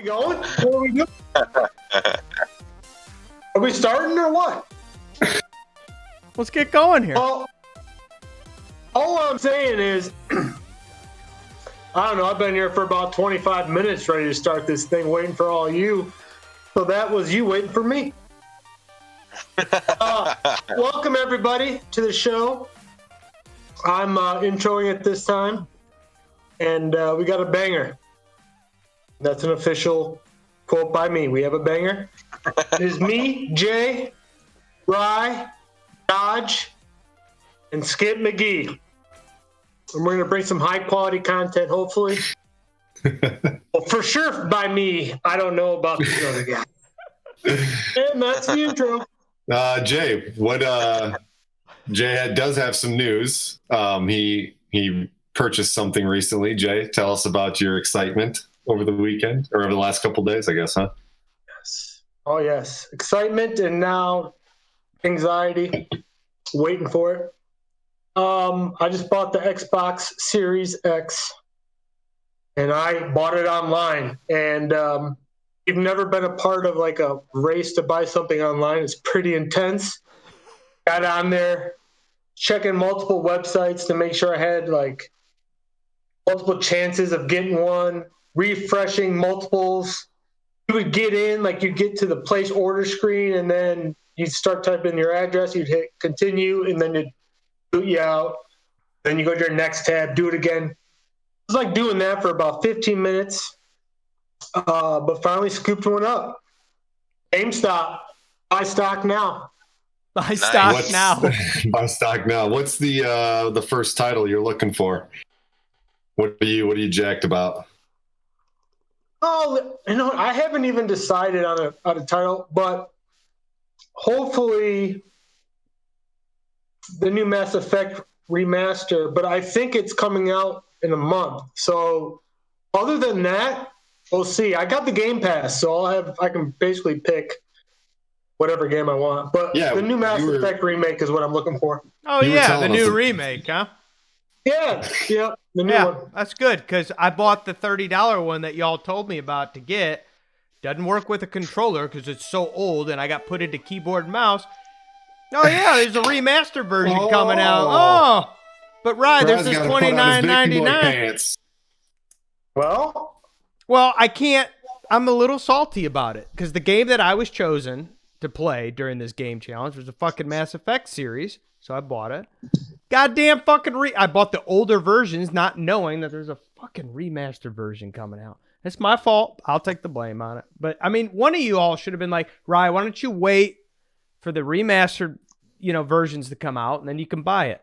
We going? What are we doing? Are we starting or what? Let's get going here. Well, all I'm saying is, I don't know, I've been here for about 25 minutes ready to start this thing, waiting for all you. So that was you waiting for me. Welcome, everybody, to the show. I'm introing it this time, and we got a banger. That's an official quote by me. We have a banger. It is me, Jay, Rye, Dodge, and Skip McGee. And we're going to bring some high-quality content, hopefully. Well, for sure by me. I don't know about this other guy. And that's the intro. Jay, Jay does have some news. He purchased something recently. Jay, tell us about your excitement over the weekend, or over the last couple of days, I guess, huh? Yes. Oh, yes. Excitement and now anxiety. Waiting for it. I just bought the Xbox Series X, and I bought it online. And you've never been a part of like a race to buy something online. It's pretty intense. Got on there, checking multiple websites to make sure I had like multiple chances of getting one, refreshing multiples. You would get in, like you'd get to the place order screen, and then you'd start typing your address, you'd hit continue, and then it'd boot you out. Then you go to your next tab, do it again. It was like doing that for about 15 minutes, but finally scooped one up. GameStop, buy stock now. Buy stock now. Buy stock now. What's the first title you're looking for? What are you jacked about? Oh, you know, I haven't even decided on a title, but hopefully the new Mass Effect remaster, but I think it's coming out in a month. So other than that, we'll see. I got the Game Pass, so I can basically pick whatever game I want. But yeah, the new Mass Effect remake is what I'm looking for. Oh, yeah, the new remake, huh? Yeah, the new one. That's good, because I bought the $30 one that y'all told me about to get. Doesn't work with a controller because it's so old, and I got put into keyboard and mouse. Oh, yeah, there's a remastered version coming out. Oh, but right, there's this $29.99. Well, I can't. I'm a little salty about it, because the game that I was chosen to play during this game challenge was a fucking Mass Effect series, so I bought it. Goddamn fucking I bought the older versions not knowing that there's a fucking remastered version coming out. It's my fault. I'll take the blame on it. But, I mean, one of you all should have been like, Rye, why don't you wait for the remastered, versions to come out, and then you can buy it.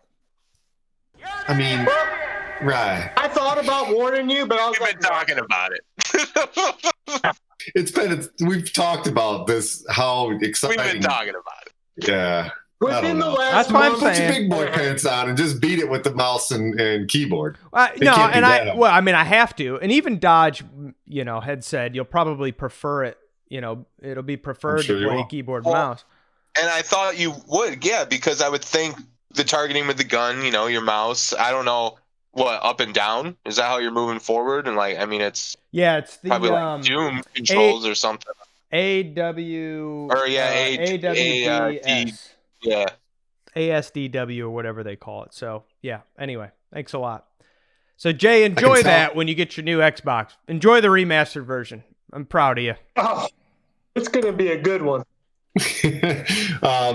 I mean, Rye. I thought about warning you, but I was been talking about it. We've talked about this, how exciting. We've been talking about it. Yeah. Within the last That's why I'm Put saying. your big boy pants on and just beat it with the mouse and keyboard. I have to. And even Dodge, had said you'll probably prefer it. It'll be preferred to play keyboard and mouse. And I thought you would, yeah, because I would think the targeting with the gun, your mouse. I don't know what, up and down. Is that how you're moving forward? And it's it's the probably like Doom controls or something. AW or AWDS. Yeah. ASDW or whatever they call it. So, yeah. Anyway, thanks a lot. So, Jay, enjoy that when you get your new Xbox. Enjoy the remastered version. I'm proud of you. Oh, it's going to be a good one.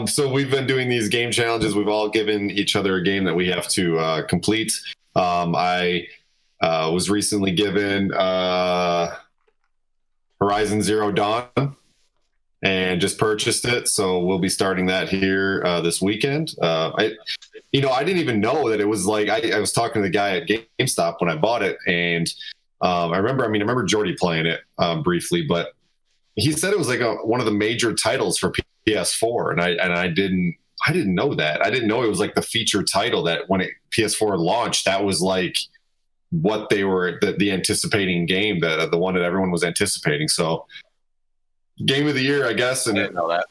So we've been doing these game challenges. We've all given each other a game that we have to complete. I was recently given Horizon Zero Dawn. And just purchased it, so we'll be starting that here this weekend. I didn't even know that it was like I was talking to the guy at GameStop when I bought it, and I remember Jordy playing it briefly, but he said it was like one of the major titles for PS4, and I didn't know that. I didn't know it was like the feature title that when PS4 launched, that was like what they were the anticipating game, the one that everyone was anticipating. So. Game of the year, I guess, and I didn't know that.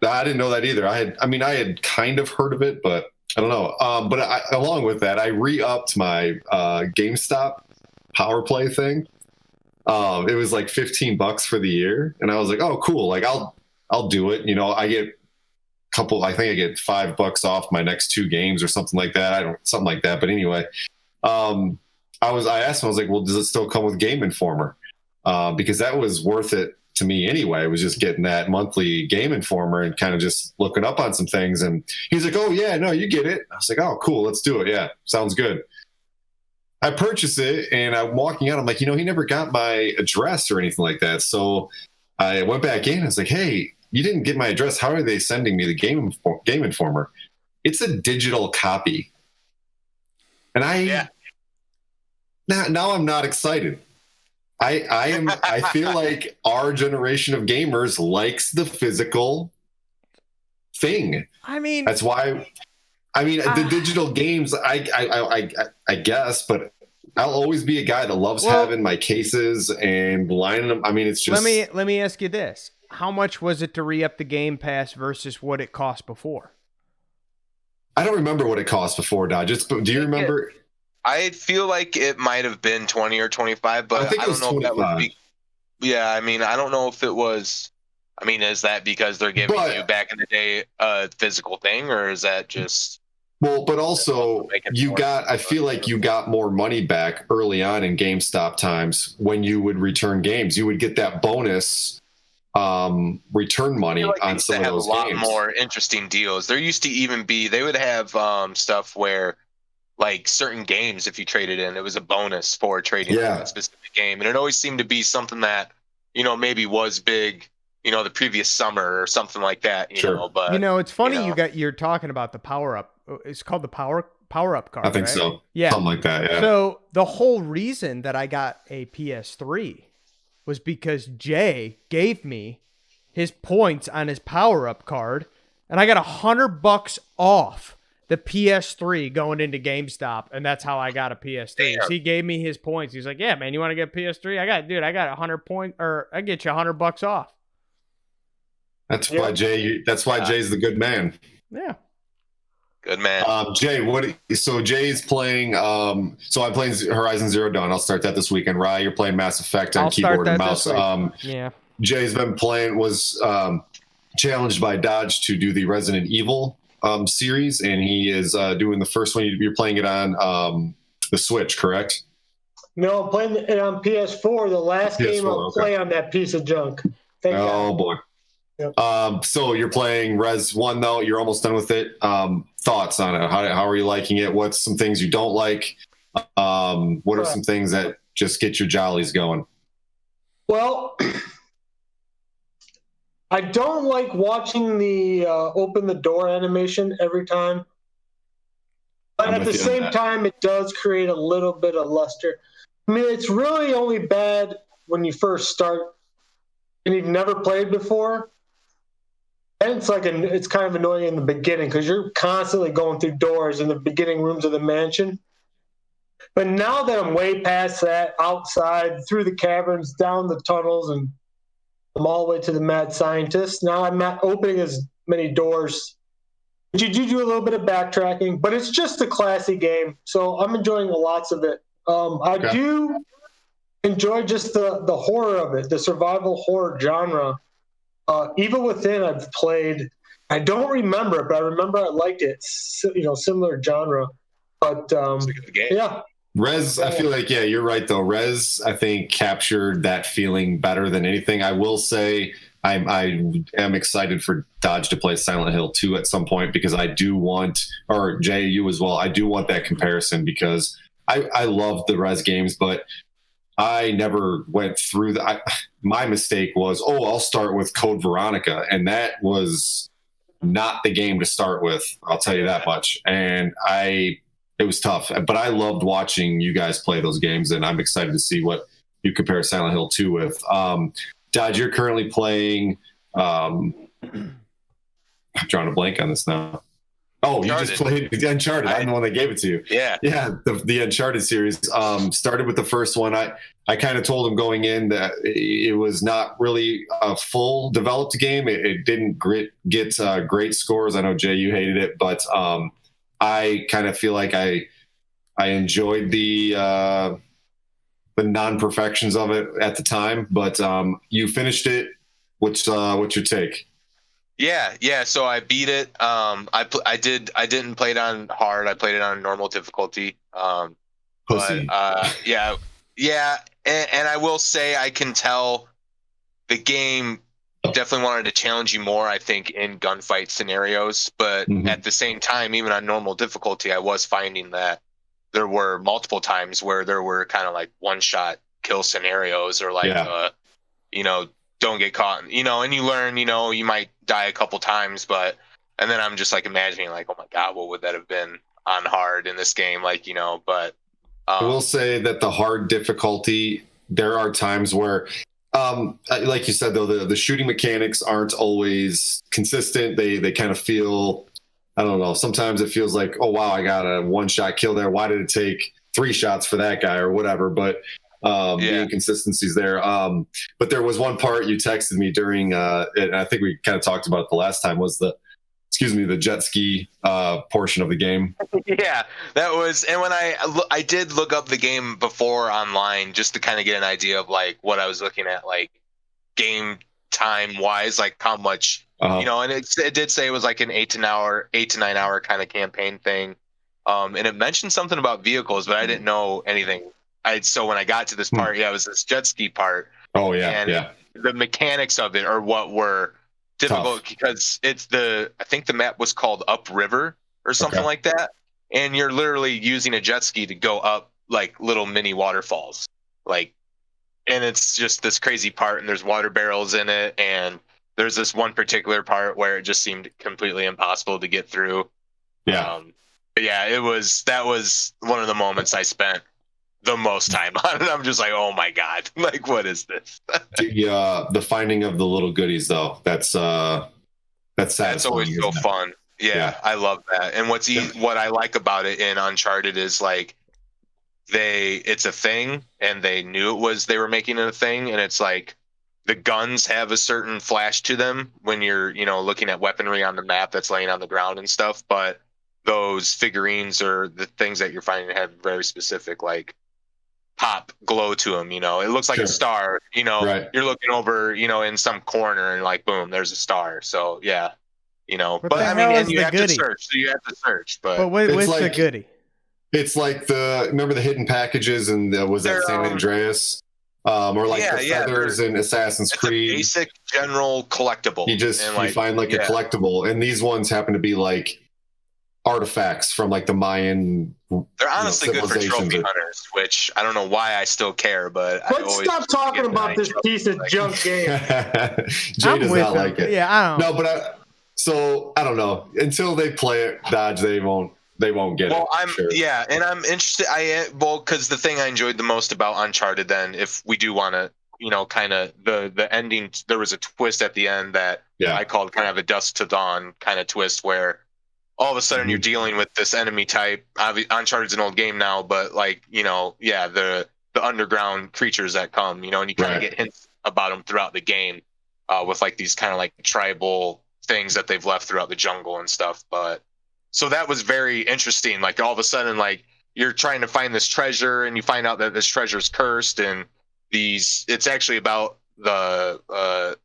I didn't know that either. I had kind of heard of it, but I don't know. But along with that, I re-upped my GameStop Power Play thing, It was like $15 for the year, and I was like, oh, cool. Like I'll do it. I get I think I get $5 off my next 2 games or something like that. Something like that. But anyway, I asked him, I was like, well, does it still come with Game Informer? Because that was worth it to me anyway. It was just getting that monthly Game Informer and kind of just looking up on some things. And he's like, oh yeah, no, you get it. I was like, oh, cool. Let's do it. Yeah. Sounds good. I purchased it and I'm walking out. I'm like, he never got my address or anything like that. So I went back in. I was like, hey, you didn't get my address. How are they sending me the Game Informer? It's a digital copy. And now I'm not excited. I feel like our generation of gamers likes the physical thing. I mean, that's why. I mean, the digital games, I guess, but I'll always be a guy that loves having my cases and lining them. I mean, it's just. Let me ask you this: how much was it to re-up the Game Pass versus what it cost before? I don't remember what it cost before, Dodge. Do you remember? I feel like it might have been 20 or 25, but I don't know 25. If that would be. Yeah, I mean, I don't know if it was. I mean, is that because they're giving you back in the day a physical thing, or is that just? Well, but also I feel like you got more money back early on in GameStop times when you would return games. You would get that bonus return money on some of those games. A lot more interesting deals. There used to even be, they would have stuff where like certain games, if you traded in, it was a bonus for trading in a specific game. And it always seemed to be something that, maybe was big, the previous summer or something like that, know, but it's funny you're talking about the power up. It's called the power up card. I think so. Yeah. Something like that. Yeah. So the whole reason that I got a PS3 was because Jay gave me his points on his power up card, and I got $100 off the PS3 going into GameStop, and that's how I got a PS3. So he gave me his points. He's like, "Yeah, man, you want to get a PS3? I got 100 points, or I get you $100 off." That's why Jay. That's why Jay's the good man. Yeah. Good man. Jay, so Jay's playing. So I'm playing Horizon Zero Dawn. I'll start that this weekend. Rye, you're playing Mass Effect on keyboard and mouse. Yeah. Jay's been was challenged by Dodge to do the Resident Evil series, and he is doing the first one. You're playing it on the Switch, correct? No, I'm playing it on PS4. The last game I'll play on that piece of junk. Thank God. Boy. Yep. So you're playing Res 1 though. You're almost done with it. Thoughts on it? How are you liking it? What's some things you don't like? What are some things that just get your jollies going? Well, I don't like watching the open the door animation every time. But at the same time, it does create a little bit of luster. I mean, it's really only bad when you first start and you've never played before. And it's kind of annoying in the beginning because you're constantly going through doors in the beginning rooms of the mansion. But now that I'm way past that, outside, through the caverns, down the tunnels, and I'm all the way to the mad scientist, now I'm not opening as many doors. But you do a little bit of backtracking, but it's just a classy game, so I'm enjoying lots of it. I do enjoy just the horror of it, the survival horror genre. Evil Within I've played. I don't remember it, but I remember I liked it. Similar genre. But yeah. Rez, I feel like, you're right though. Rez, I think, captured that feeling better than anything. I will say I am excited for Dodge to play Silent Hill 2 at some point because I do want, or Jay, you as well, I do want that comparison because I love the Rez games, but I never went through my mistake was, I'll start with Code Veronica. And that was not the game to start with. I'll tell you that much. And it was tough, but I loved watching you guys play those games. And I'm excited to see what you compare Silent Hill 2 with. Dodge, you're currently playing, I'm drawing a blank on this now. Oh, Uncharted. You just played Uncharted. I'm the one that gave it to you. Yeah. Yeah, the Uncharted series. Started with the first one. I kind of told him going in that it was not really a full developed game. It didn't get great scores. I know, Jay, you hated it, but I kind of feel like I enjoyed the non-perfections of it at the time, but you finished it. What's your take? Yeah. So I beat it. I didn't play it on hard. I played it on normal difficulty. Pussy. But yeah. And I will say I can tell the game definitely wanted to challenge you more, I think, in gunfight scenarios. But at the same time, even on normal difficulty, I was finding that there were multiple times where there were kind of like one-shot kill scenarios, or like, don't get caught, and you learn, you might die a couple times, and then I'm just like imagining like, oh my God, what would that have been on hard in this game? Like, but I will say that the hard difficulty, there are times where, like you said, though, the shooting mechanics aren't always consistent. They kind of feel, I don't know, sometimes it feels like, oh, wow, I got a one-shot kill there. Why did it take 3 shots for that guy or whatever? But the inconsistencies there. But there was one part you texted me during, and I think we kind of talked about it the last time, was the jet ski portion of the game. Yeah, that was, and when I did look up the game before online just to kind of get an idea of like what I was looking at, like game time wise, like how much, and it did say it was like an 8 to 9 hour kind of campaign thing. And it mentioned something about vehicles, but I didn't know anything. So when I got to this part, it was this jet ski part. Oh yeah, and the mechanics of it are what were difficult. Tough. Because I think the map was called Upriver or something like that, and you're literally using a jet ski to go up like little mini waterfalls, like, and it's just this crazy part, and there's water barrels in it, and there's this one particular part where it just seemed completely impossible to get through. But yeah, that was one of the moments I spent the most time on it. I'm just like, oh my God, like, what is this? The finding of the little goodies, though, that's always so fun. Yeah, I love that. And what I like about it in Uncharted is like it's a thing, and they knew they were making it a thing, and it's like the guns have a certain flash to them when you're looking at weaponry on the map that's laying on the ground and stuff, but those figurines or the things that you're finding have very specific like pop glow to them. It looks like a star. You're looking over in some corner, and like, boom, there's a star. So yeah, but I mean, and you have to search, so you have to search, but what's the goodie? It's like remember the hidden packages, and was that San Andreas, or like the feathers in Assassin's Creed? A basic general collectible. You find like a collectible, and these ones happen to be like artifacts from like the Mayan. They're honestly good for trophy hunters, which I don't know why I still care, but let's stop talking about this piece of junk game. Jay does not like it. Yeah, I don't. No, but I don't know. Until they play it, Dodge, they won't get it. And I'm interested. Because the thing I enjoyed the most about Uncharted, then, if we do want to, kind of the ending, there was a twist at the end that I called kind of a Dusk to Dawn kind of twist, where all of a sudden you're dealing with this enemy type. Uncharted's an old game now, but like, the underground creatures that come, and you kind of get hints about them throughout the game, with like these kind of like tribal things that they've left throughout the jungle and stuff. But so that was very interesting. Like all of a sudden, like you're trying to find this treasure, and you find out that this treasure's cursed, and it's actually about the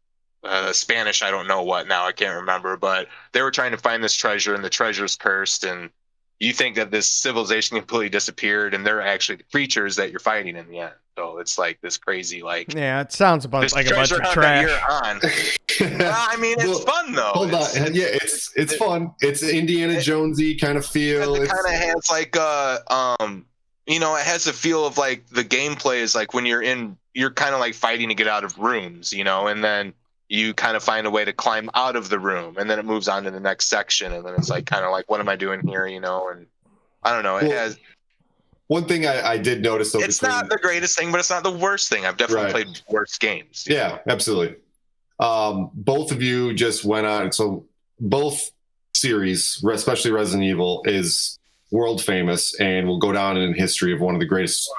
Spanish, I don't know what now, I can't remember, but they were trying to find this treasure, and the treasure's cursed, and you think that this civilization completely disappeared, and they're actually the creatures that you're fighting in the end. So it's like this crazy, like, it sounds about like a bunch of trash. I mean, it's fun though. Hold on, it's fun. It's Indiana Jonesy kind of feel. It kind of has like it has a feel of like the gameplay is like when you're kind of like fighting to get out of rooms, and then you kind of find a way to climb out of the room, and then it moves on to the next section, and then it's like kind of like, what am I doing here, and I don't know. It has one thing I did notice. It's not the greatest thing, but it's not the worst thing. I've definitely played worse games. Yeah, absolutely. Both of you just went on. So both series, especially Resident Evil, is world famous and will go down in history of one of the greatest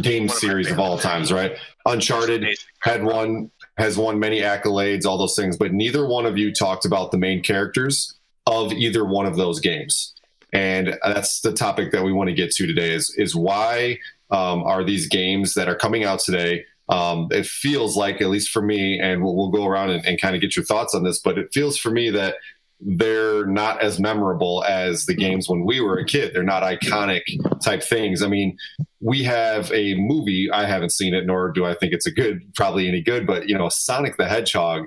game series of all times, right? Uncharted has won many accolades, all those things, but neither one of you talked about the main characters of either one of those games. And that's the topic that we want to get to today is why are these games that are coming out today, it feels like, at least for me, and we'll go around and kind of get your thoughts on this, but it feels for me that they're not as memorable as the games when we were a kid. They're not iconic type things. I mean, we have a movie, I haven't seen it, nor do I think it's probably any good, but Sonic the Hedgehog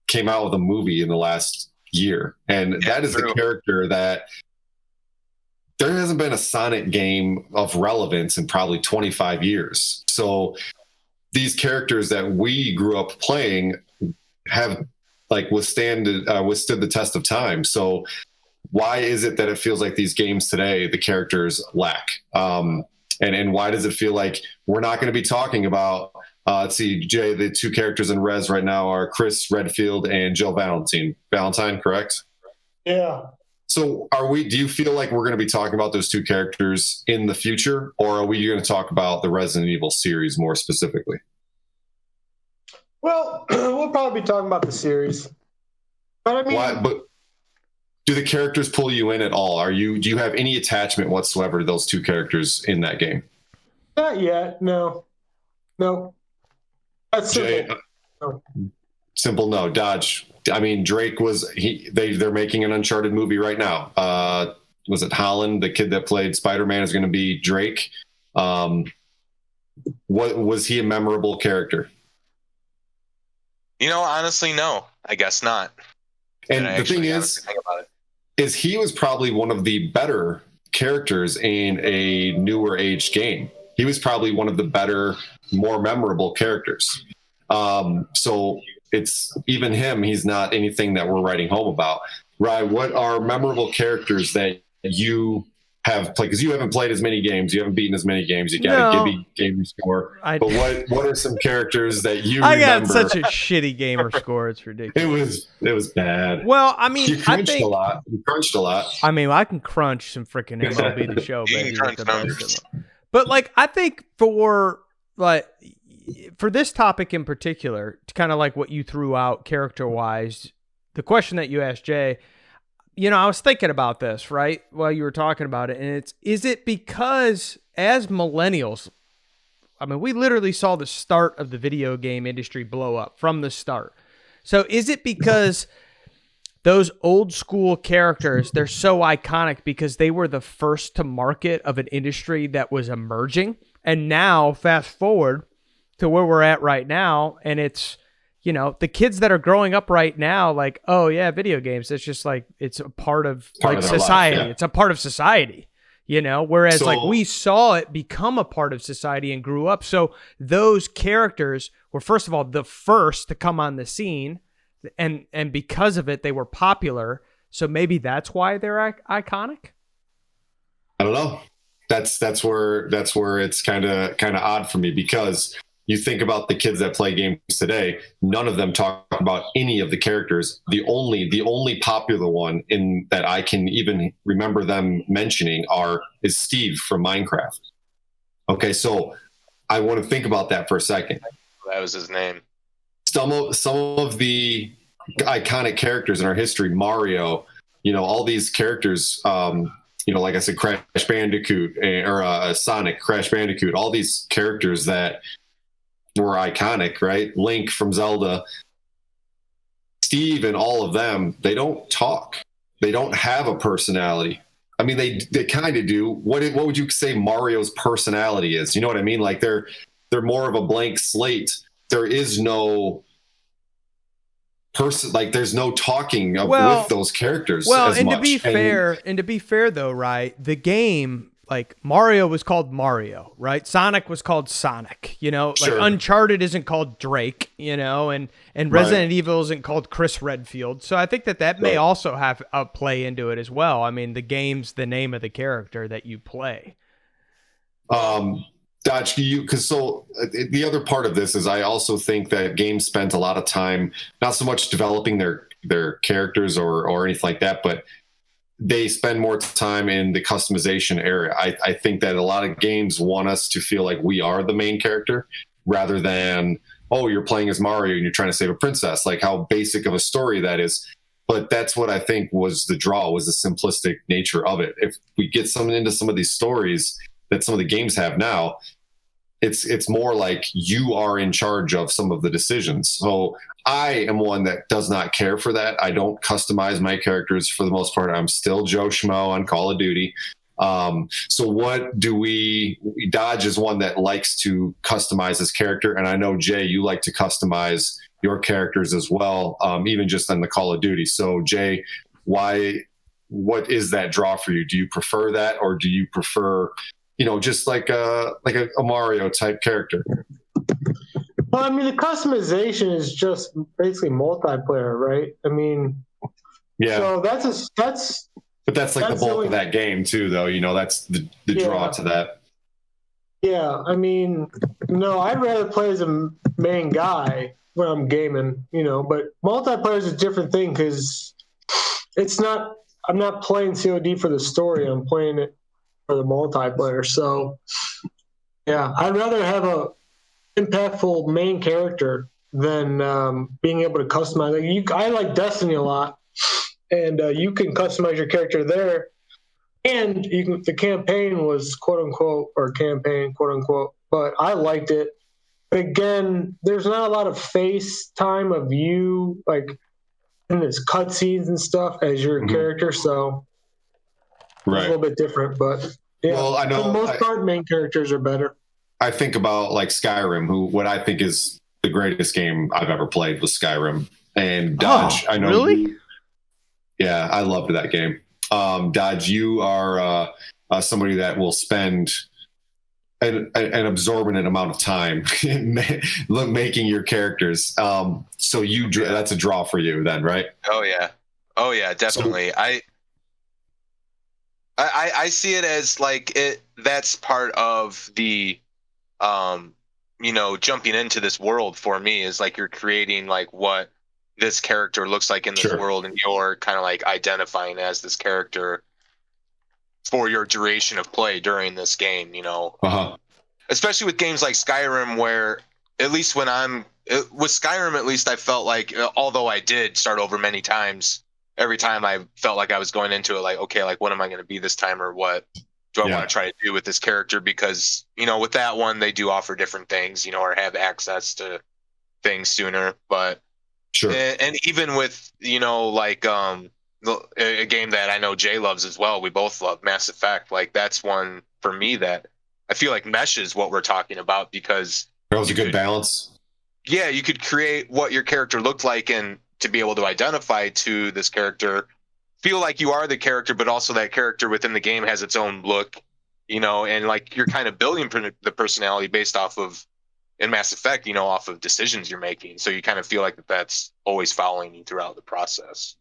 came out with a movie in the last year. And that is a character that there hasn't been a Sonic game of relevance in probably 25 years. So these characters that we grew up playing have withstood the test of time. So why is it that it feels like these games today, the characters lack? And why does it feel like we're not going to be talking about, let's see, Jay, the two characters in Res right now are Chris Redfield and Jill Valentine, correct? Yeah. So do you feel like we're going to be talking about those two characters in the future, or are we going to talk about the Resident Evil series more specifically? Well, we'll probably be talking about the series. But I mean, But do the characters pull you in at all? Do you have any attachment whatsoever to those two characters in that game? Not yet. No. That's simple. No. Simple no. Dodge. I mean, Drake they're making an Uncharted movie right now. Was it Holland, the kid that played Spider-Man, is going to be Drake? What was he a memorable character? Honestly, no. I guess not. And the thing is he was probably one of the better characters in a newer age game. He was probably one of the better, more memorable characters. So it's even him. He's not anything that we're writing home about. Rye, what are memorable characters that you have played? Because you haven't played as many games. You haven't beaten as many games. You got a Gibby gamer score. But what are some characters that you remember? I got such a shitty gamer score. It's ridiculous. It was bad. Well, I mean, you crunched a lot. I mean, I can crunch some freaking MLB The Show, baby. But I think for this topic in particular, to kind of like what you threw out character-wise, the question that you asked Jay, I was thinking about this, right, while you were talking about it, and is it because as millennials, I mean, we literally saw the start of the video game industry blow up from the start. So is it because those old school characters, they're so iconic because they were the first to market of an industry that was emerging? And now, fast forward to where we're at right now, and it's, the kids that are growing up right now, like, oh yeah, video games, it's just it's a part of society. Life, yeah. It's a part of society, whereas we saw it become a part of society and grew up. So those characters were, first of all, the first to come on the scene, and because of it, they were popular. So maybe that's why they're iconic. I don't know. That's where it's kind of odd for me, because you think about the kids that play games today, none of them talk about any of the characters. The only popular one in that I can even remember them mentioning is Steve from Minecraft. Okay, so I want to think about that for a second. That was his name. Some of the iconic characters in our history, Mario, all these characters, like I said, Crash Bandicoot or Sonic, Crash Bandicoot, all these characters that were iconic, right? Link from Zelda, Steve, and all of them, they don't talk. They don't have a personality. I mean, they kind of do. What would you say Mario's personality is? You know what I mean? Like they're more of a blank slate. There is no person, there's no talking with those characters. Well, as much. To be fair though, right? The game, Mario was called Mario, right? Sonic was called Sonic, Sure. Uncharted isn't called Drake, and Resident Evil isn't called Chris Redfield. So I think that may also have a play into it as well. I mean, the game's the name of the character that you play. Dodge, the other part of this is I also think that games spent a lot of time, not so much developing their characters or anything like that, but they spend more time in the customization area. I think that a lot of games want us to feel like we are the main character rather than, oh, you're playing as Mario and you're trying to save a princess, like how basic of a story that is. but that's what I think was the draw, was the simplistic nature of it. If we get someone into some of these stories that some of the games have now, it's more like you are in charge of some of the decisions. So I am one that does not care for that. I don't customize my characters for the most part. I'm still Joe Schmo on Call of Duty. So what do Dodge is one that likes to customize his character. And I know, Jay, you like to customize your characters as well, even just on the Call of Duty. So Jay, what is that draw for you? Do you prefer that, or do you prefer, just like a Mario type character? Well, I mean, the customization is just basically multiplayer, right? I mean, yeah. So but that's like the bulk of that game too, though. That's the draw to that. Yeah, I mean, no, I'd rather play as a main guy when I'm gaming, but multiplayer is a different thing because I'm not playing COD for the story. I'm playing it for the multiplayer. So, yeah, I'd rather have a impactful main character than being able to customize. I like Destiny a lot, and you can customize your character there. And the campaign was quote unquote, but I liked it. But again, there's not a lot of face time of you like in this cutscenes and stuff as your character, so it's a little bit different. But yeah, well, I know for the most part, main characters are better. I think about like Skyrim, what I think is the greatest game I've ever played was Skyrim. And Dodge, I know. Really? Yeah, I loved that game. Dodge, you are somebody that will spend an absorbent amount of time making your characters. So that's a draw for you then, right? Oh yeah, definitely. So, I see it as like that's part of the jumping into this world for me is like you're creating like what this character looks like in this world, and you're kind of like identifying as this character for your duration of play during this game, especially with games like Skyrim, where at least with Skyrim, at least I felt like, although I did start over many times, every time I felt like I was going into it, like, okay, like what am I going to be this time, or what do I want to try to do with this character? Because, with that one, they do offer different things, or have access to things sooner, but sure. And even with, like a game that I know Jay loves as well, we both love, Mass Effect. Like that's one for me that I feel like meshes what we're talking about, because that was a good balance. Yeah, you could create what your character looked like, and to be able to identify to this character, feel like you are the character, but also that character within the game has its own look, and like you're kind of building the personality based off of, in Mass Effect, off of decisions you're making. So you kind of feel like that's always following you throughout the process.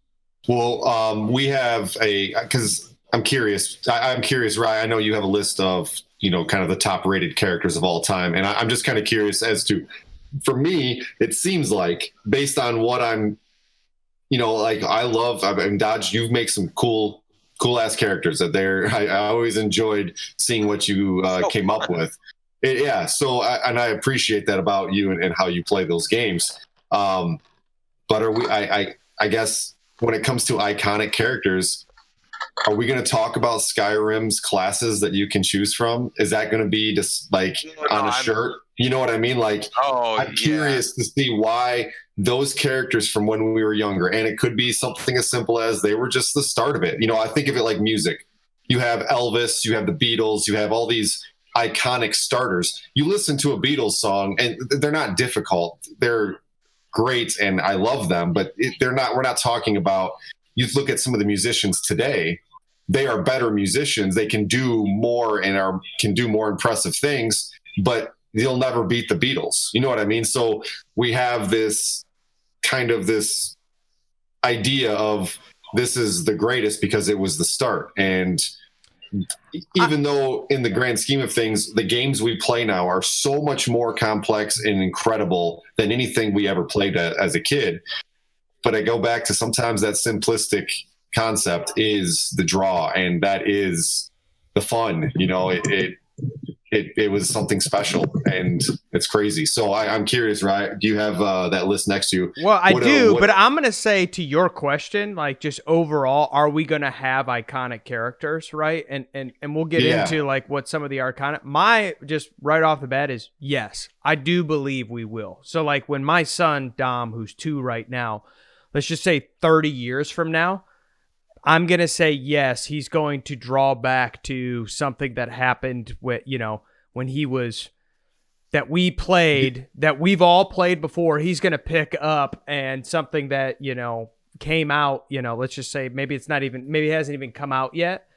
Well, we have because I'm curious, Ryan, I know you have a list of, kind of the top rated characters of all time. And I'm just kind of curious as to, for me, it seems like based on what I'm, like Dodge, you've made some cool ass characters that I always enjoyed seeing what you came up with. So I appreciate that about you and how you play those games. But I guess when it comes to iconic characters, are we going to talk about Skyrim's classes that you can choose from? Is that going to be just like on a shirt? You know what I mean? Like, I'm curious to see why those characters from when we were younger, and it could be something as simple as they were just the start of it. I think of it like music. You have Elvis, you have the Beatles, you have all these iconic starters. You listen to a Beatles song and they're not difficult. They're great and I love them, but we're not talking about, you look at some of the musicians today, they are better musicians. They can do more and can do more impressive things, but they'll never beat the Beatles. You know what I mean? So we have this kind of this idea of this is the greatest because it was the start. And even though in the grand scheme of things, the games we play now are so much more complex and incredible than anything we ever played as a kid. But I go back to sometimes that simplistic concept is the draw, and that is the fun. it was something special, and it's crazy. So I'm curious, right? Do you have that list next to you? Well, I do, but I'm going to say to your question, like just overall, are we going to have iconic characters, right? And we'll get into like what some of the iconic, my just right off the bat is yes, I do believe we will. So like when my son, Dom, who's 2 right now, let's just say 30 years from now, I'm going to say yes, he's going to draw back to something that happened with, when he was, that we played, that we've all played before. He's going to pick up, and something that, came out, let's just say maybe it hasn't even come out yet.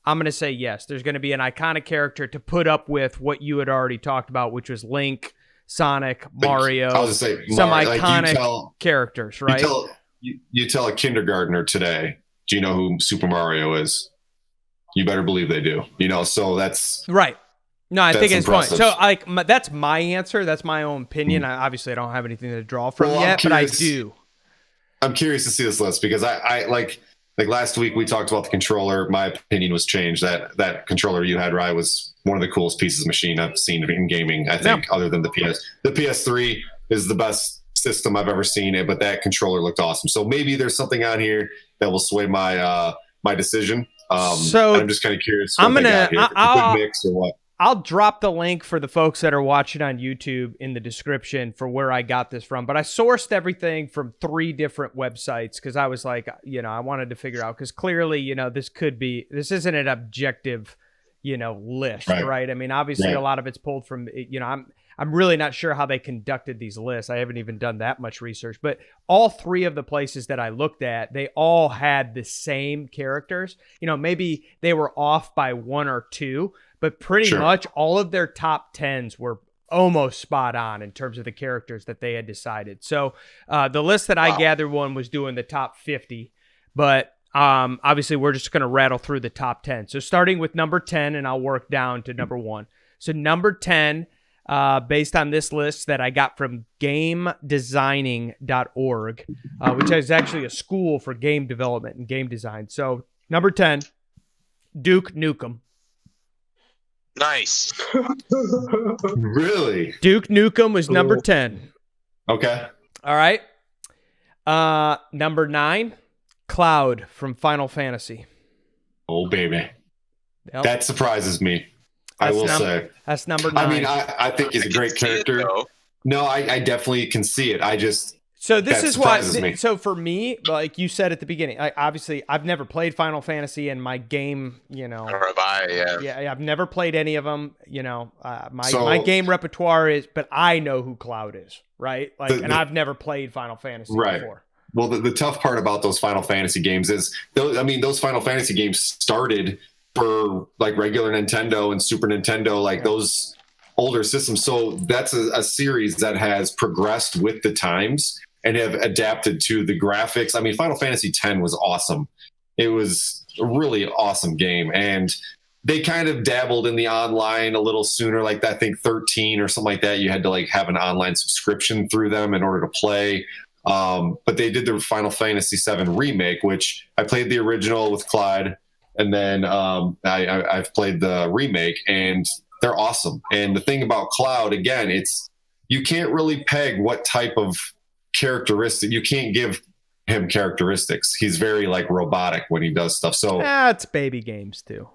I'm going to say yes, there's going to be an iconic character to put up with what you had already talked about, which was Link, Sonic, Mario, some iconic characters, right? You tell a kindergartner today, do you know who Super Mario is? You better believe they do. So that's right. No, I think it's fun. impressive. So that's my answer. That's my own opinion. Obviously, I don't have anything to draw from yet, but I do. I'm curious to see this list because I like last week we talked about the controller. My opinion was changed. That controller you had, Rye, was one of the coolest pieces of machine I've seen in gaming. I think, other than the PS. The PS3 is the best system I've ever seen it, but that controller looked awesome. So maybe there's something on here that will sway my my decision. So I'm just kind of curious. I'm gonna quick mix or what. I'll drop the link for the folks that are watching on YouTube in the description for where I got this from. But I sourced everything from 3 different websites because I was like, I wanted to figure out, because clearly, this isn't an objective, list, right? I mean, obviously a lot of it's pulled from, I'm really not sure how they conducted these lists. I haven't even done that much research, but all 3 of the places that I looked at, they all had the same characters. Maybe they were off by 1 or 2, but pretty much all of their top 10s were almost spot on in terms of the characters that they had decided. So the list that I gathered was doing the top 50, but obviously we're just going to rattle through the top 10. So starting with number 10, and I'll work down to number 1. So number 10, based on this list that I got from gamedesigning.org, which is actually a school for game development and game design. So number 10, Duke Nukem. Nice. Really? Duke Nukem was number 10. Okay. All right. Number 9, Cloud from Final Fantasy. Oh, baby. Yep. That surprises me. I will say. That's number 9. I mean, I think he's a great character. No, I definitely can see it. So this is why. Me. So for me, like you said at the beginning, obviously I've never played Final Fantasy, and my game, Or have I? Yeah, I've never played any of them. My game repertoire is, but I know who Cloud is, right? And I've never played Final Fantasy before. Well, the tough part about those Final Fantasy games is, those Final Fantasy games started for like regular Nintendo and Super Nintendo, those older systems. So that's a series that has progressed with the times and have adapted to the graphics. I mean, Final Fantasy X was awesome. It was a really awesome game. And they kind of dabbled in the online a little sooner, like I think 13 or something like that. You had to have an online subscription through them in order to play. But they did the Final Fantasy VII remake, which I played the original with Clyde. And then I've played the remake, and they're awesome. And the thing about Cloud, again, you can't really peg what type of characteristic. You can't give him characteristics. He's very robotic when he does stuff. So it's baby games too.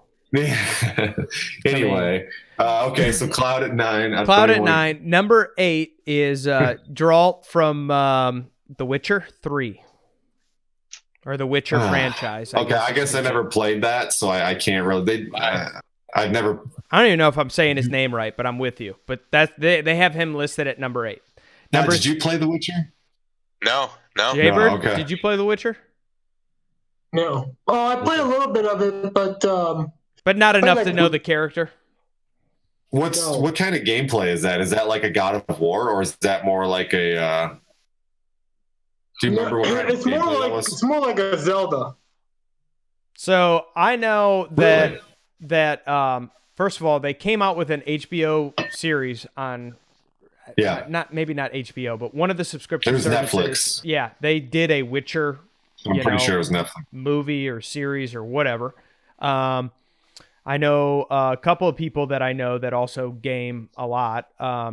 Anyway, okay, so Cloud at 9. Cloud at 9. Number 8 is Geralt from The Witcher 3. Or the Witcher franchise. I guess I never played that, so I can't really. I've never. I don't even know if I'm saying his name right, but I'm with you. But they have him listed at number 8. Did you play The Witcher? No. Jaybird, No, okay. Did you play The Witcher? No. Oh, I played a little bit of it, but not enough to know the character. What kind of gameplay is that? Is that like a God of War, or is that more like a? Do you remember what kind of gameplay that was? It's more like a Zelda. So I know that first of all, they came out with an HBO series on. Yeah. Maybe not HBO, but one of the subscription services. Netflix. Yeah, they did a Witcher. I'm pretty sure it was Netflix movie or series or whatever. I'm I know a couple of people that I know that also game a lot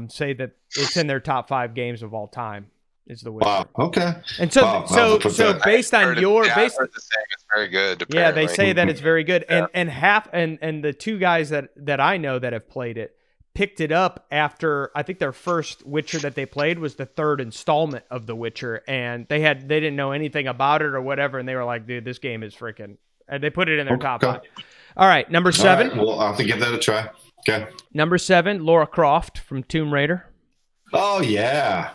say that it's in their top 5 games of all time. Is The Witcher. Wow. Okay. And so, Wow, so based on your, I've heard the saying it's very good. yeah, they Apparently. say that it's very good. Yeah. And the 2 guys that I know that have played it picked it up after, I think their first Witcher that they played was the 3rd installment of The Witcher, and they didn't know anything about it or whatever, and they were like, dude, this game is freaking, and they put it in their top 5. All right, number 7. All right, well, I'll have to give that a try. Okay. Number 7, Lara Croft from Tomb Raider. Oh yeah.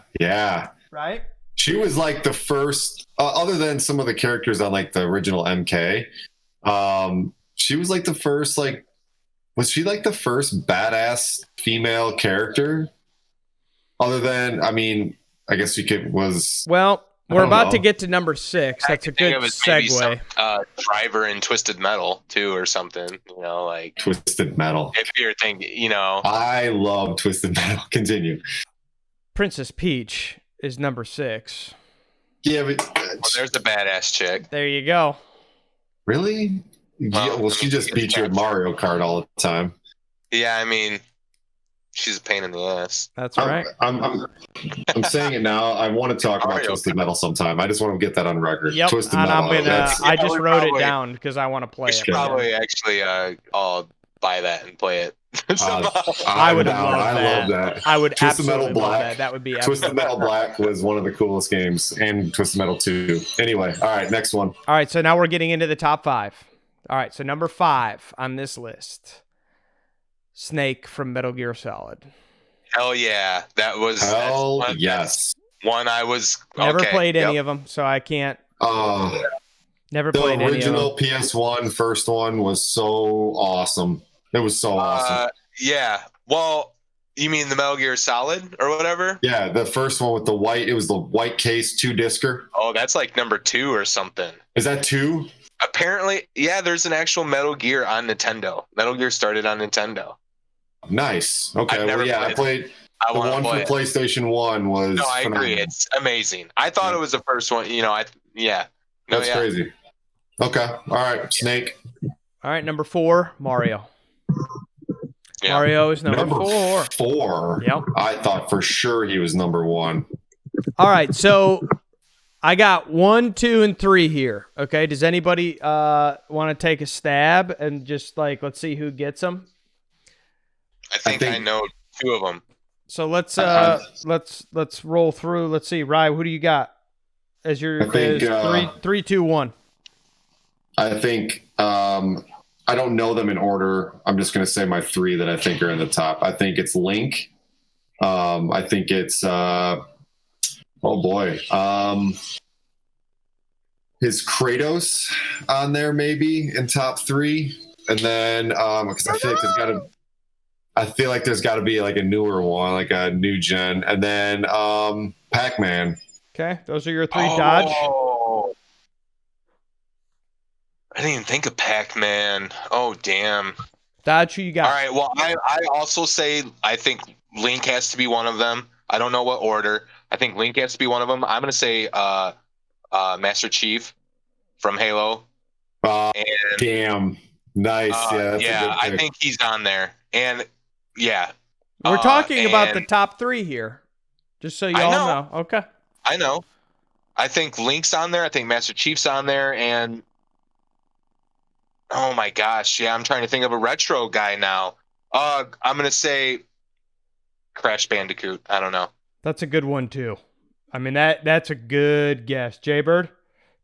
Right? She was like the first, other than some of the characters on like the original MK. She was like the first, like, was she like the first badass female character? Other than, I mean, I guess Well, we're about to get to number 6. That's a good segue. Some, Driver in Twisted Metal too, or something. You know, like Twisted Metal. If you're thinking, you know, I love Twisted Metal. Continue. Princess Peach is number 6. Yeah, but there's a badass chick. There you go. Really? Yeah, well, she just beat you at Mario Kart all the time. Yeah, I mean, she's a pain in the ass. That's right. I'm saying it now. I want to talk about Twisted Metal sometime. I just want to get that on record. Yep. Twisted and Metal. I just wrote it down because I want to play we it. should probably actually all buy that and play it. I would have loved that. I love that. I would Twisted absolutely Metal Black. love that. That would be Twisted Metal Black was one of the coolest games, and Twisted Metal 2. Anyway, all right, next one. All right, so now we're getting into the top 5. All right, so number 5 on this list, Snake from Metal Gear Solid. Hell yeah, that was yes. One I was never played any of them, so I can't. Never played any of them. The original PS1 first one was so awesome. It was so awesome. Yeah. Well, you mean the Metal Gear Solid or whatever? Yeah, the first one with the white. It was the white case 2-discer. Oh, that's like number 2 or something. Is that 2? Apparently, yeah. There's an actual Metal Gear on Nintendo. Metal Gear started on Nintendo. Nice. Okay. Well, yeah, I played. The one for PlayStation 1 was. No, I agree. It's amazing. I thought it was the first one. You know, That's crazy. Okay. All right. Snake. All right. Number 4, Mario. Yeah. Mario is number 4. 4. Yep. I thought for sure he was number 1. All right. So I got 1, 2, and 3 here. Okay. Does anybody want to take a stab and just let's see who gets them? I think I know 2 of them. So let's roll through. Let's see, Rye, who do you got as your 3, 2, 1? I think I don't know them in order. I'm just going to say my 3 that I think are in the top. I think it's Link. I think it's oh boy, his Kratos on there maybe in top 3, and then because I feel like there's got to be like a newer one, like a new gen, and then Pac-Man. Okay, those are your 3 Dodge. I didn't even think of Pac-Man. Oh, damn. Dodge, who you got? All right, well, I also say I think Link has to be one of them. I don't know what order. I think Link has to be one of them. I'm going to say Master Chief from Halo. Damn. Nice. Yeah, I think he's on there. And, yeah. We're talking about the top 3 here, just so you all know. Okay. I know. I think Link's on there. I think Master Chief's on there. And, oh, my gosh. Yeah, I'm trying to think of a retro guy now. I'm going to say Crash Bandicoot. I don't know. That's a good one, too. I mean, that's a good guess. Jaybird?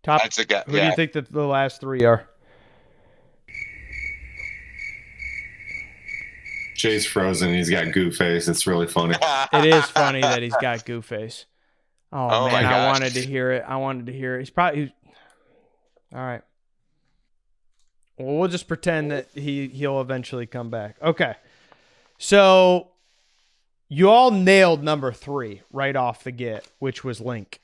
Top. That's a guess. Who do you think that the last 3 are? Jay's frozen. He's got goo face. It's really funny. It is funny that he's got goo face. Oh man, I wanted to hear it. He's probably all right. Well, we'll just pretend that he'll eventually come back. Okay. So you all nailed number 3 right off the get, which was Link.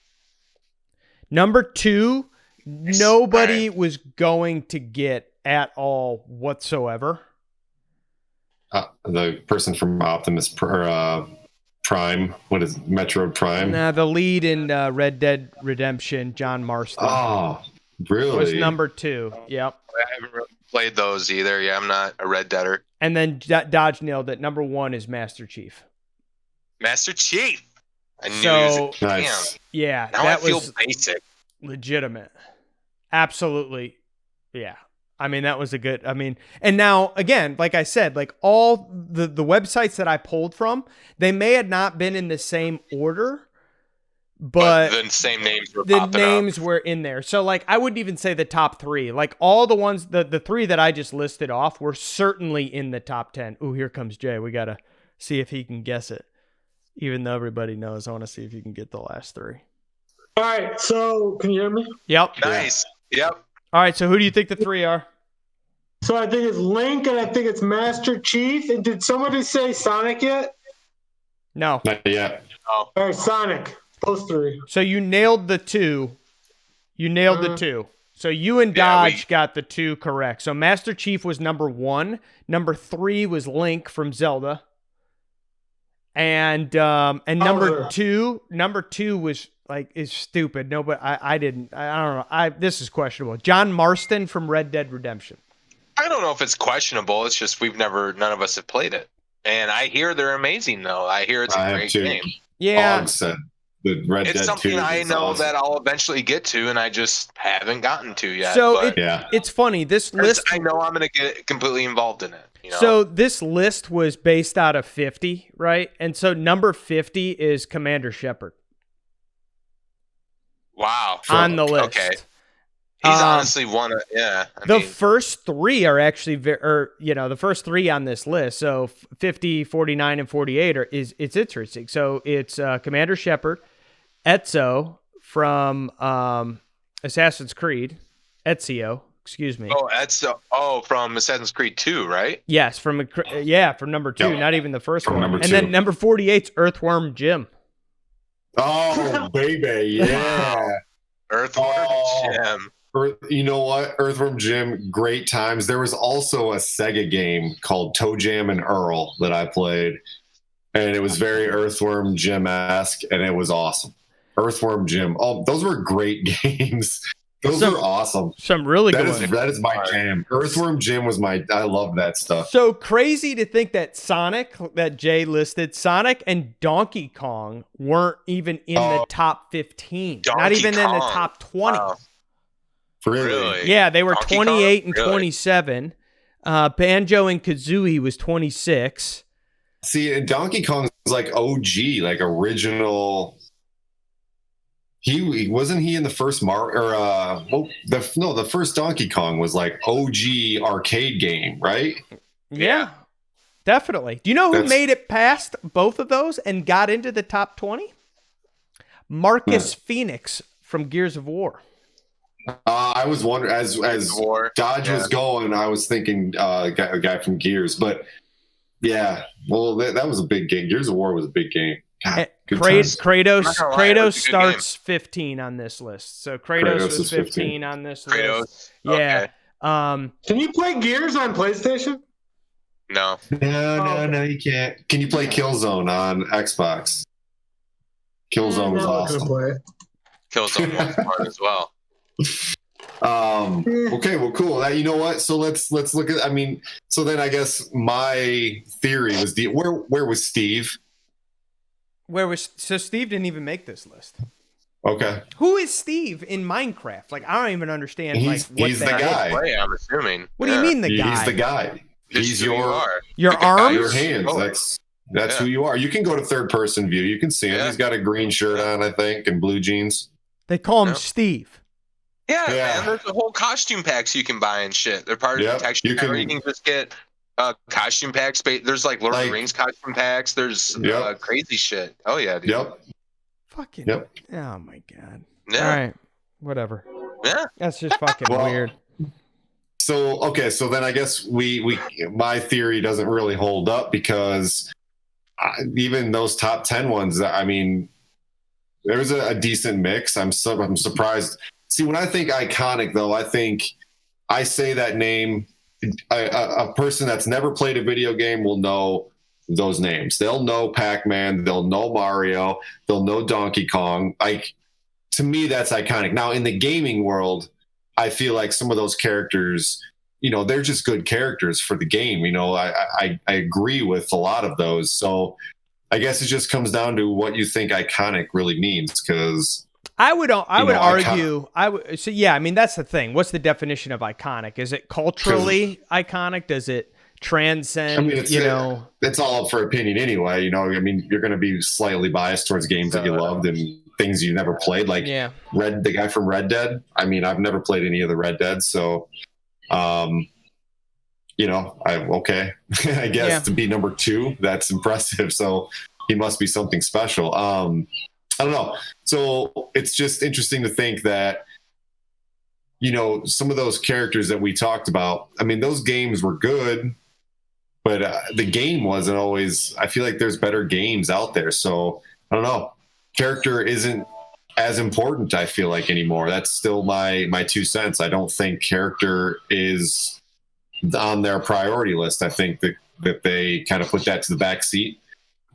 Number 2, nobody was going to get at all whatsoever. The person from Optimus Prime. What is it? Metroid Prime? Nah, the lead in Red Dead Redemption, John Marston. Oh, really? Was number 2. Yep. played those either. Yeah, I'm not a Red Deader. And then Dodge nailed it. Number 1 is Master Chief. Master Chief. I knew So, Nice. yeah, Now that I feel was basic. legitimate. Absolutely. Yeah. I mean, that was a good, and now again, like I said, like all the websites that I pulled from, they may have not been in the same order, but the same names were the popping names up. were in there. So like, I wouldn't even say the top 3, like all the ones, the 3 that I just listed off were certainly in the top 10. Ooh, here comes Jay. We got to see if he can guess it. Even though everybody knows, I want to see if you can get the last 3. All right, so can you hear me? Yep. Nice. Yep. All right. So who do you think the 3 are? So I think it's Link and I think it's Master Chief. And did somebody say Sonic yet? No. Not yet. Oh, All right, Sonic. Those 3. So you nailed the 2. You nailed the 2. So you and Dodge got the 2 correct. So Master Chief was number 1. Number 3 was Link from Zelda. And number 2 was like is stupid. No, but I don't know. This is questionable. John Marston from Red Dead Redemption. I don't know if it's questionable. It's just none of us have played it. And I hear they're amazing, though. I hear it's a great game. Yeah. Og said the Red It's Dead something 2 I is know awesome. that I'll eventually get to, and I just haven't gotten to yet. So but it's funny. This list, I know I'm going to get completely involved in it. You know? So this list was based out of 50, right? And so number 50 is Commander Shepard. Wow. On the list. Okay. He's honestly one of, the first 3 are actually, the first 3 on this list. So 50, 49, and 48 it's interesting. So it's Commander Shepard, Ezio from Assassin's Creed, excuse me. Oh, Ezio. Oh, from Assassin's Creed 2, right? Yes, from number 2, not even the first one. Number and 2. then number 48's Earthworm Jim. Oh, baby, yeah. Earthworm Jim. You know what? Earthworm Jim, great times. There was also a Sega game called Toe Jam and Earl that I played, and it was very Earthworm Jim-esque, and it was awesome. Earthworm Jim. Oh, those were great games. Those are awesome. Some really good ones. That is my jam. Earthworm Jim was I love that stuff. So crazy to think that Sonic, that Jay listed, Sonic and Donkey Kong weren't even in the top 15. Not even in the top 20. Wow. Really? Yeah, they were Donkey 28 Kong? and Really? 27. Banjo and Kazooie was 26. See, and Donkey Kong was like OG, like original. He wasn't he in the first the first Donkey Kong was like OG arcade game, right? Yeah, definitely. Do you know who made it past both of those and got into the top 20? Marcus Phoenix from Gears of War. I was wondering as Dodge was going, I was thinking a guy from Gears, but yeah, well that was a big game. Gears of War was a big game. God, Kratos starts 15 on this list. So Kratos was 15 on this list. Yeah. Okay. Can you play Gears on PlayStation? No. No, you can't. Can you play Killzone on Xbox? Killzone was awesome. Killzone was fun as well. Okay, well, cool. You know what? So let's look at. So then I guess my theory was where was Steve? So Steve didn't even make this list. Okay. Who is Steve in Minecraft? Like, I don't even understand. He's the guy. I'm assuming. What do you mean the guy? He's the guy. He's your arms, your hands. That's who you are. You can go to third person view. You can see him. He's got a green shirt on, I think, and blue jeans. They call him Steve. Yeah, man. There's a whole costume packs you can buy and shit. They're part of the protection. You can just get costume packs. There's like Lord of the Rings costume packs. There's crazy shit. Oh yeah, dude. Yep. Fucking. Yep. Oh my god. Yeah. All right. Whatever. Yeah. That's just fucking weird. So so then I guess my theory doesn't really hold up because even those top 10 ones, there was a decent mix. I'm surprised. See, when I think iconic, though, I say that name. A person that's never played a video game will know those names. They'll know Pac-Man. They'll know Mario. They'll know Donkey Kong. To me, that's iconic. Now, in the gaming world, I feel like some of those characters, they're just good characters for the game. I agree with a lot of those. So I guess it just comes down to what you think iconic really means, because I would argue. I mean, that's the thing. What's the definition of iconic? Is it culturally iconic? Does it transcend? I mean, it's all up for opinion anyway. I mean, you're going to be slightly biased towards games that you loved and things you never played. Like the guy from Red Dead. I mean, I've never played any of the Red Dead, so I guess to be number 2, that's impressive. So he must be something special. I don't know. So it's just interesting to think that, some of those characters that we talked about, I mean, those games were good, but the game wasn't always. I feel like there's better games out there. So I don't know. Character isn't as important, I feel like, anymore. That's still my 2 cents. I don't think character is on their priority list. I think that they kind of put that to the back seat.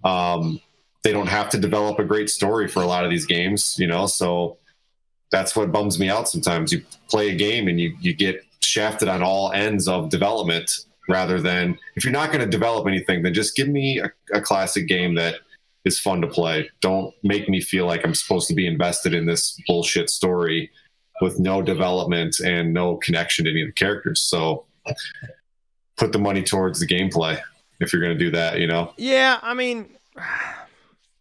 They don't have to develop a great story for a lot of these games, so that's what bums me out sometimes. You play a game and you get shafted on all ends of development, rather than, if you're not going to develop anything, then just give me a classic game that is fun to play. Don't make me feel like I'm supposed to be invested in this bullshit story with no development and no connection to any of the characters. So put the money towards the gameplay if you're going to do that, Yeah, I mean,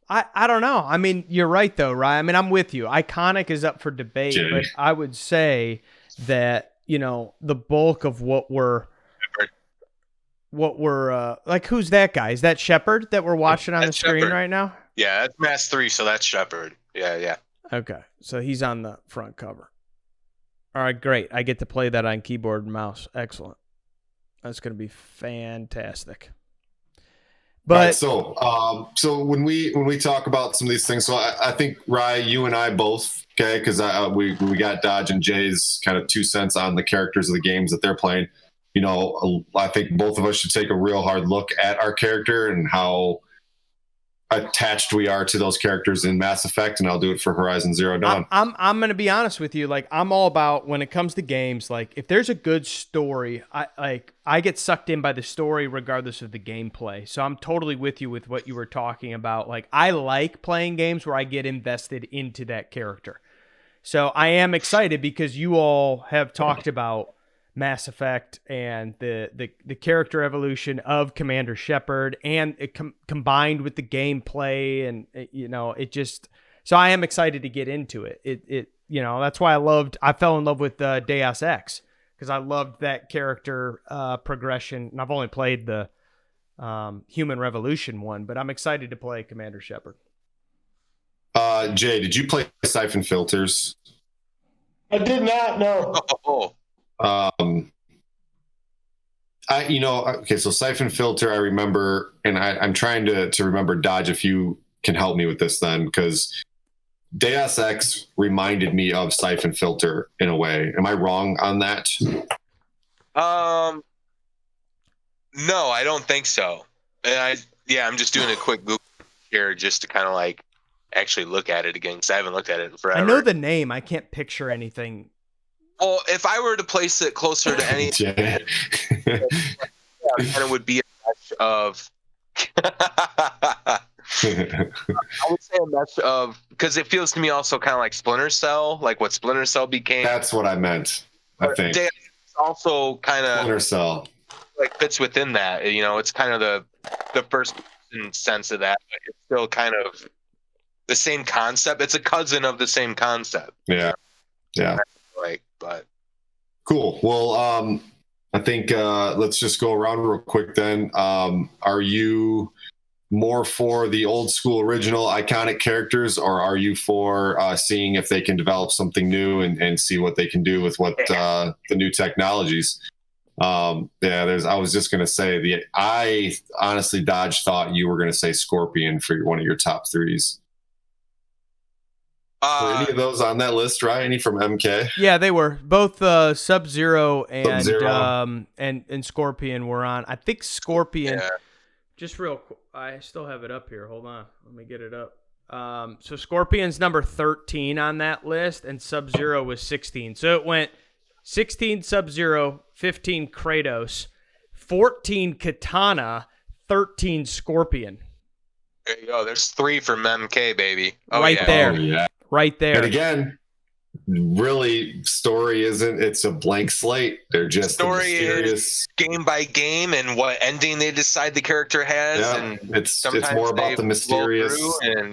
I don't know. I mean, you're right though, right? I mean, I'm with you. Iconic is up for debate, but I would say that, the bulk of what we're like, who's that guy? Is that Shepard that we're watching on the screen Shepard right now? Yeah, that's Mass 3, so that's Shepard. Yeah. Okay, so he's on the front cover. All right, great. I get to play that on keyboard and mouse. Excellent. That's going to be fantastic. But right, so when we talk about some of these things, so I think, Rye, you and I both, okay, because we got Dodge and Jay's kind of 2 cents on the characters of the games that they're playing. I think both of us should take a real hard look at our character and how attached we are to those characters in Mass Effect, and I'll do it for Horizon Zero Dawn. I'm going to be honest with you. Like, I'm all about, when it comes to games, like, if there's a good story, I get sucked in by the story regardless of the gameplay. So I'm totally with you with what you were talking about. Like, I like playing games where I get invested into that character. So I am excited because you all have talked about Mass Effect and the character evolution of Commander Shepard, and it combined with the gameplay, and it just, so I am excited to get into it. It that's why I fell in love with Deus Ex, because I loved that character progression, and I've only played the Human Revolution one, but I'm excited to play Commander Shepard. Jay, did you play Siphon Filters? I did not know. So Siphon Filter, I remember, and I'm trying to remember, Dodge, if you can help me with this then, because Deus Ex reminded me of Siphon Filter in a way. Am I wrong on that? No, I don't think so. And I'm just doing a quick Google here just to kind of like actually look at it again, because I haven't looked at it in forever. I know the name. I can't picture anything. Well, if I were to place it closer to any, it would be a mesh of. I would say a mesh of, because it feels to me also kind of like Splinter Cell, like what Splinter Cell became. That's what I meant. I think it's also kind of Splinter Cell, like, fits within that. It's kind of the first sense of that, but it's still kind of the same concept. It's a cousin of the same concept. Yeah. But cool. Well, I think let's just go around real quick then. Are you more for the old school original iconic characters, or are you for seeing if they can develop something new and see what they can do with the new technologies? I was just going to say, I honestly, Dodge, thought you were going to say Scorpion for one of your top threes. Were any of those on that list, right? Any from MK? Yeah, they were. Both Sub-Zero and Sub-Zero. And Scorpion were on. I think Scorpion, just real quick, I still have it up here. Hold on. Let me get it up. So Scorpion's number 13 on that list, and Sub-Zero was 16. So it went 16 Sub-Zero, 15 Kratos, 14 Katana, 13 Scorpion. There you go. There's 3 from MK, baby. Oh, Right yeah. there. Oh, yeah. Right there. And again, really, story isn't. It's a blank slate. They're just Story mysterious. is game by game and what ending they decide the character has. Yeah, And it's sometimes more about they the blow mysterious. through, and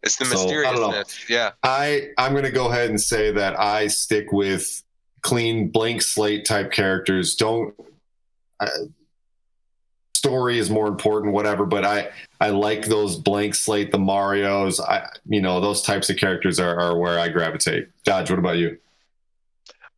it's the So, I don't know. mysteriousness. Yeah. I'm going to go ahead and say that I stick with clean blank slate type characters. Story is more important, whatever, but I like those blank slate, the Marios. Those types of characters are where I gravitate. Dodge, what about you?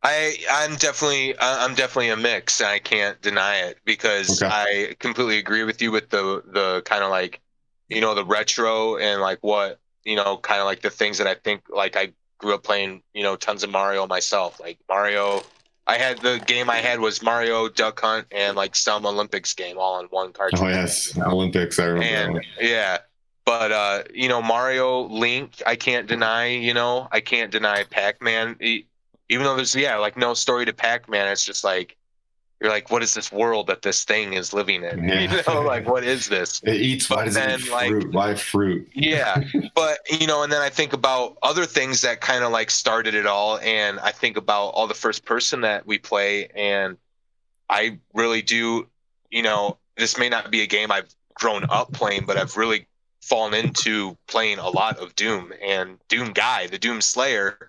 I'm definitely a mix. I can't deny it because I completely agree with you with the kind of like, the retro and like what, kind of like the things that I think, like I grew up playing, tons of Mario myself. Like Mario, the game I had was Mario, Duck Hunt, and like some Olympics game all on one cartridge. Oh yes, Olympics. I remember that one. Yeah. But Mario, Link, I can't deny. I can't deny Pac-Man. Even though there's like no story to Pac-Man, it's just like you're like, what is this world that this thing is living in? Yeah. Like what is this? It eats. Why does it eat fruit? Why fruit? Yeah, but and then I think about other things that kind of like started it all, and I think about all the first person that we play, and I really do. This may not be a game I've grown up playing, but I've really fallen into playing a lot of Doom and Doom Guy, the Doom Slayer.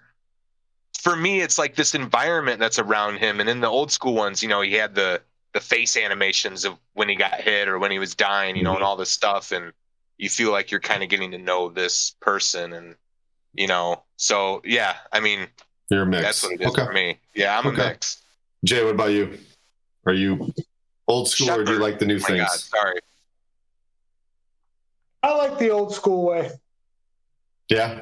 For me, it's like this environment that's around him. And in the old school ones, he had the face animations of when he got hit or when he was dying, and all this stuff. And you feel like you're kind of getting to know this person. And, so yeah, I mean, you're a mix. That's what it is for me. Yeah, I'm a mix. Jay, what about you? Are you old school or do you like the new things? God, sorry. I like the old school way. Yeah.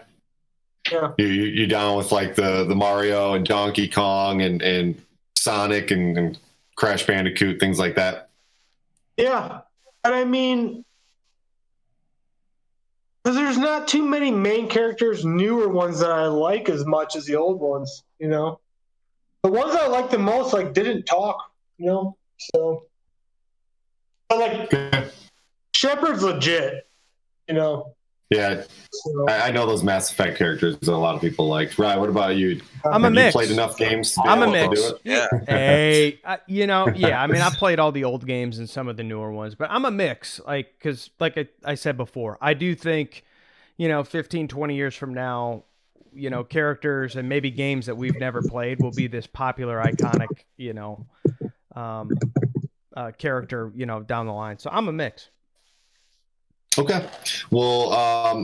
Yeah. You down with like the Mario and Donkey Kong and Sonic and Crash Bandicoot, things like that? Yeah. And I mean, because there's not too many main characters, newer ones that I like as much as the old ones, The ones I like the most, like, didn't talk, So, but like, Shepard's legit, Yeah, I know those Mass Effect characters that a lot of people like. Right, what about you? I'm a mix. You played enough games to be I'm a able mix. to do it? Yeah. Hey, I mean, I played all the old games and some of the newer ones, but I'm a mix. Like, because like I said before, I do think, 15, 20 years from now, characters and maybe games that we've never played will be this popular, iconic, character, down the line. So I'm a mix. Okay. Well,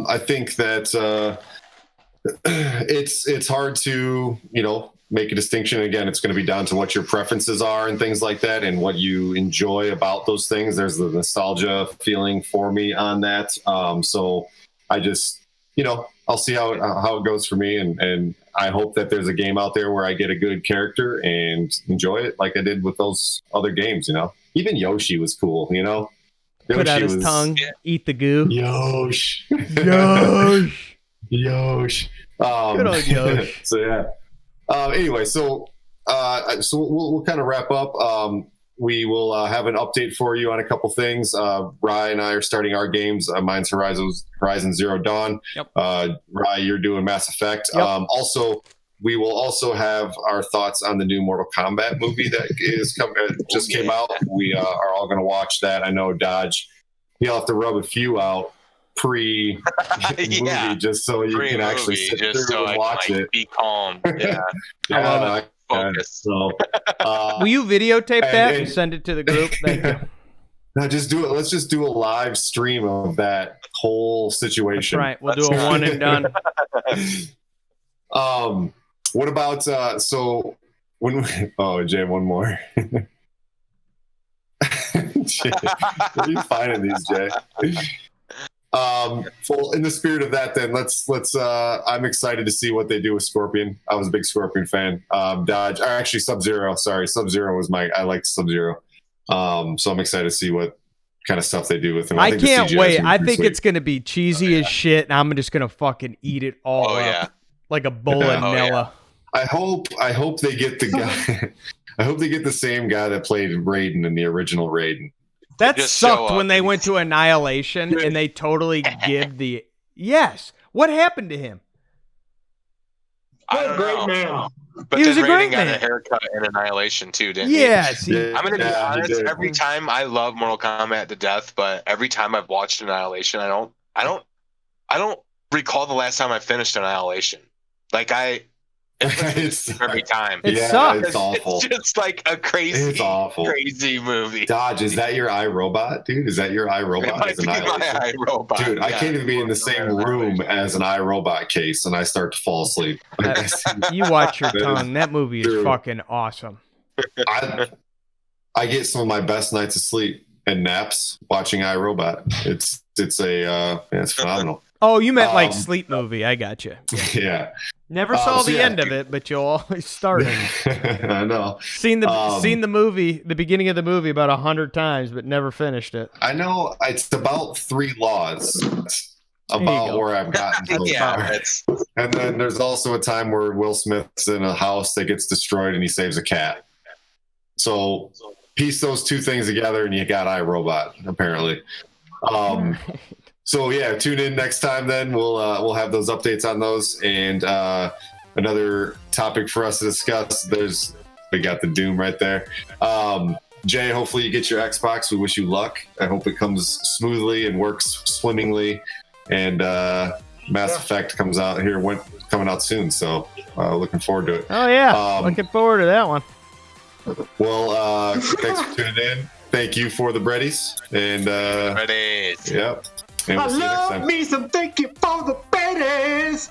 I think that it's hard to, make a distinction. Again, it's going to be down to what your preferences are and things like that and what you enjoy about those things. There's the nostalgia feeling for me on that. So I just, I'll see how it goes for me. And I hope that there's a game out there where I get a good character and enjoy it like I did with those other games, Even Yoshi was cool, Put out his tongue, eat the goo. Yosh. Yosh. Yosh. Good old Yosh. So, yeah. Anyway, so we'll kind of wrap up. We will have an update for you on a couple things. Rye and I are starting our games. Mine's Horizon Zero Dawn. Yep. Rye, you're doing Mass Effect. Yep. Also, we will also have our thoughts on the new Mortal Kombat movie that just came out. We are all going to watch that. I know Dodge, you'll have to rub a few out pre movie just so you can actually sit through and watch it. Be calm. Yeah. Focus. So, will you videotape that and send it to the group? Thank you. No, just do it. Let's just do a live stream of that whole situation. That's right. We'll do a one and done. What about so when Jay, one more. Jay, where are you finding these, Jay? Well, in the spirit of that, then let's I'm excited to see what they do with Scorpion. I was a big Scorpion fan. Dodge, actually Sub-Zero. Sorry, Sub-Zero was I liked Sub-Zero. So I'm excited to see what kind of stuff they do with him. I can't wait. I think it's going to be cheesy as shit, and I'm just going to fucking eat it all up like a bowl of Nella. I hope they get the guy. I hope they get the same guy that played Raiden in the original Raiden. That Just show sucked up. when they went to Annihilation and they totally give the yes. What happened to him? I What a don't great know. man. But He was then a great Raiden got man. a haircut in Annihilation too, didn't he? Yes. Yeah. I'm gonna be he honest. did. Every time I love Mortal Kombat to death, but every time I've watched Annihilation, I don't recall the last time I finished Annihilation. Like It's every time. It yeah, sucks. it's awful. It's just like a crazy, It's awful. crazy movie. Dodge, is that your iRobot, dude? Is that your It iRobot? might As be my Annihilation? iRobot. Dude, I yeah. can't even be in the same room as an iRobot case, and I start to fall asleep. You watch your That is tongue. That movie is true. fucking awesome. I get some of my best nights of sleep and naps watching iRobot. It's phenomenal. Oh, you meant like Um, sleep movie. I got you. Yeah, Never saw so the yeah, end of it, but you'll always start it. I know. Seen the movie, the beginning of the movie about 100 times, but never finished it. I know it's about 3 laws you about go. where I've gotten so Yeah, far. it's And then there's also a time where Will Smith's in a house that gets destroyed and he saves a cat. So piece those 2 things together and you got iRobot, apparently. So yeah, tune in next time. Then we'll have those updates on those and another topic for us to discuss. We got the Doom right there. Jay, hopefully you get your Xbox. We wish you luck. I hope it comes smoothly and works swimmingly. And Mass Effect coming out soon. So looking forward to it. Oh yeah, looking forward to that one. Well, thanks for tuning in. Thank you for the breadies. And ready. yep. And I we'll see you next love time. me some thank you for the betties.